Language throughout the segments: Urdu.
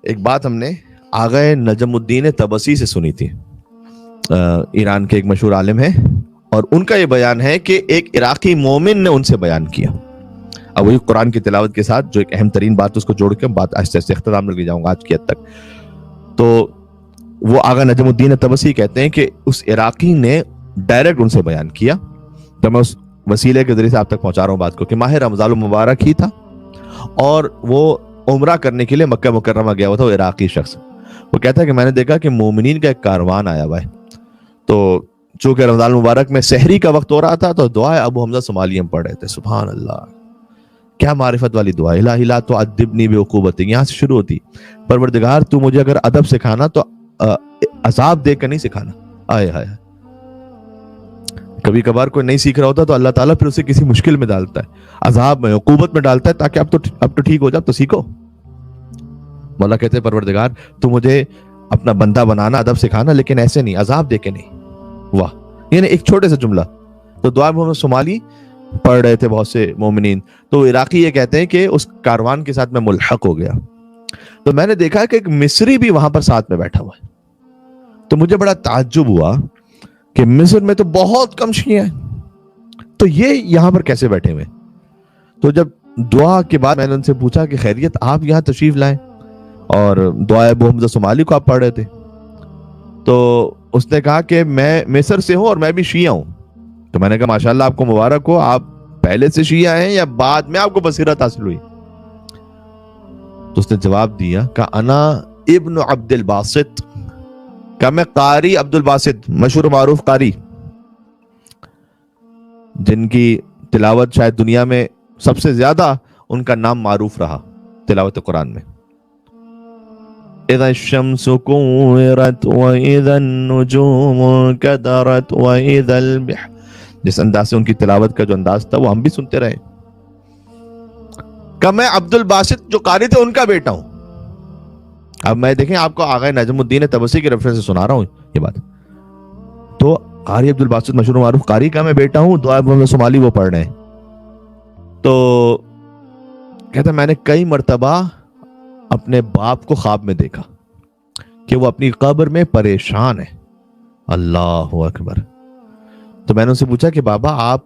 ایک بات ہم نے آغا نجم الدین طبسی سے سنی تھی، ایران کے ایک مشہور عالم ہیں، اور ان کا یہ بیان ہے کہ ایک عراقی مومن نے ان سے بیان کیا. اب وہی قرآن کی تلاوت کے ساتھ جو ایک اہم ترین بات اس کو جوڑ کے بات آہستہ آہستہ اختتام میں لے جاؤں گا آج کی حد تک. تو وہ آغا نجم الدین طبسی کہتے ہیں کہ اس عراقی نے ڈائریکٹ ان سے بیان کیا. تو میں اس وسیلے کے ذریعے سے آپ تک پہنچا رہا ہوں بات کو کہ ماہ رمضان المبارک ہی تھا اور وہ عمرہ کرنے کے لیے مکہ مکرمہ گیا ہوا تھا. وہ عراقی شخص وہ کہتا ہے کہ میں نے دیکھا کہ مومنین کا ایک کاروان آیا ہوا ہے. تو چونکہ رمضان المبارک میں سحری کا وقت ہو رہا تھا تو دعائے ابو حمزہ صومالی ہم پڑھ رہے تھے. سبحان اللہ، کیا معرفت والی دعا. الہی لا تعذبنی بعقوبتی، یہاں سے شروع ہوتی. پروردگار تو مجھے اگر ادب سکھانا تو عذاب دے کر نہیں سکھانا. آئے ہائے، کبھی کبھار کوئی نہیں سیکھ رہا ہوتا تو اللہ تعالیٰ پھر اسے کسی مشکل میں ڈالتا ہے، عذاب میں، عقوبت میں ڈالتا ہے تاکہ اب تو ٹھیک ہو جا، تو سیکھو. مولا کہتے ہیں پروردگار تو مجھے اپنا بندہ بنانا، ادب سکھانا، لیکن ایسے نہیں، عذاب دے کے نہیں. واہ، یعنی ایک چھوٹے سے جملہ. تو دعا محمد صومالی پڑھ رہے تھے بہت سے مومنین. تو عراقی یہ کہتے ہیں کہ اس کاروان کے ساتھ میں ملحق ہو گیا. تو میں نے دیکھا کہ ایک مصری بھی وہاں پر ساتھ میں بیٹھا ہوا ہے. تو مجھے بڑا تعجب ہوا کہ مصر میں تو بہت کم شیعہ ہیں، تو یہ یہاں پر کیسے بیٹھے ہوئے. تو جب دعا کے بعد میں نے ان سے پوچھا کہ خیریت آپ یہاں تشریف لائیں اور دعائے ابو حمزہ صومالی کو آپ پڑھ رہے تھے. تو اس نے کہا کہ میں مصر سے ہوں اور میں بھی شیعہ ہوں. تو میں نے کہا ماشاءاللہ آپ کو مبارک ہو، آپ پہلے سے شیعہ ہیں یا بعد میں آپ کو بصیرت حاصل ہوئی. تو اس نے جواب دیا کہ انا ابن عبد الباسط، کہ میں قاری عبد الباسط، مشہور معروف قاری جن کی تلاوت شاید دنیا میں سب سے زیادہ ان کا نام معروف رہا تلاوت قرآن میں. اذا الشمس كورت واذا النجوم كدرت واذا البحر، جس انداز سے ان کی تلاوت کا جو انداز تھا وہ ہم بھی سنتے رہے. کہ میں عبد الباسط جو قاری تھے ان کا بیٹا ہوں. اب میں دیکھیں آپ کو آغا نجم الدین طبسی کے ریفرنس سے سنا رہا ہوں یہ بات. تو قاری عبد الباسط مشہور معروف قاری کا میں بیٹا ہوں، دعا ابو حمزہ صومالی وہ پڑھ رہے ہیں. تو کہتا میں نے کئی مرتبہ اپنے باپ کو خواب میں دیکھا کہ وہ اپنی قبر میں پریشان ہے. اللہ اکبر. تو میں نے ان سے پوچھا کہ بابا آپ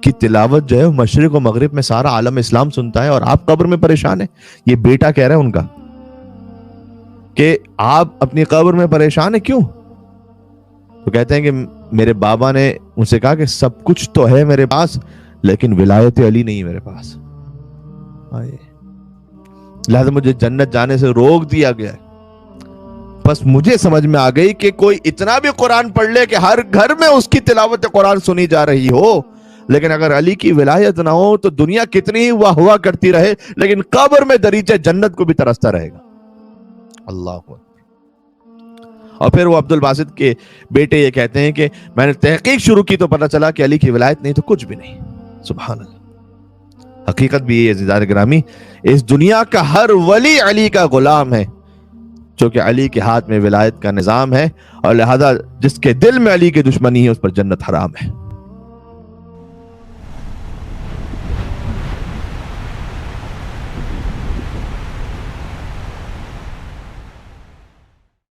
کی تلاوت جو ہے مشرق و مغرب میں سارا عالم اسلام سنتا ہے اور آپ قبر میں پریشان ہیں. یہ بیٹا کہہ رہا ہے ان کا کہ آپ اپنی قبر میں پریشان ہیں، کیوں؟ تو کہتے ہیں کہ میرے بابا نے ان سے کہا کہ سب کچھ تو ہے میرے پاس لیکن ولایت علی نہیں میرے پاس، لہذا مجھے جنت جانے سے روک دیا گیا ہے. بس مجھے سمجھ میں آ گئی کہ کوئی اتنا بھی قرآن پڑھ لے کہ ہر گھر میں اس کی تلاوت قرآن سنی جا رہی ہو، لیکن اگر علی کی ولایت نہ ہو تو دنیا کتنی ہی واہ ہوا کرتی رہے لیکن قبر میں دریچے جنت کو بھی ترستا رہے گا. اللہ اکبر. اور پھر وہ عبد الباسط کے بیٹے یہ کہتے ہیں کہ میں نے تحقیق شروع کی تو پتہ چلا کہ علی کی ولایت نہیں تو کچھ بھی نہیں. سبحان اللہ. حقیقت بھی یہ عزیزان گرامی، اس دنیا کا ہر ولی علی کا غلام ہے، چونکہ علی کے ہاتھ میں ولایت کا نظام ہے، اور لہذا جس کے دل میں علی کی دشمنی ہے اس پر جنت حرام ہے.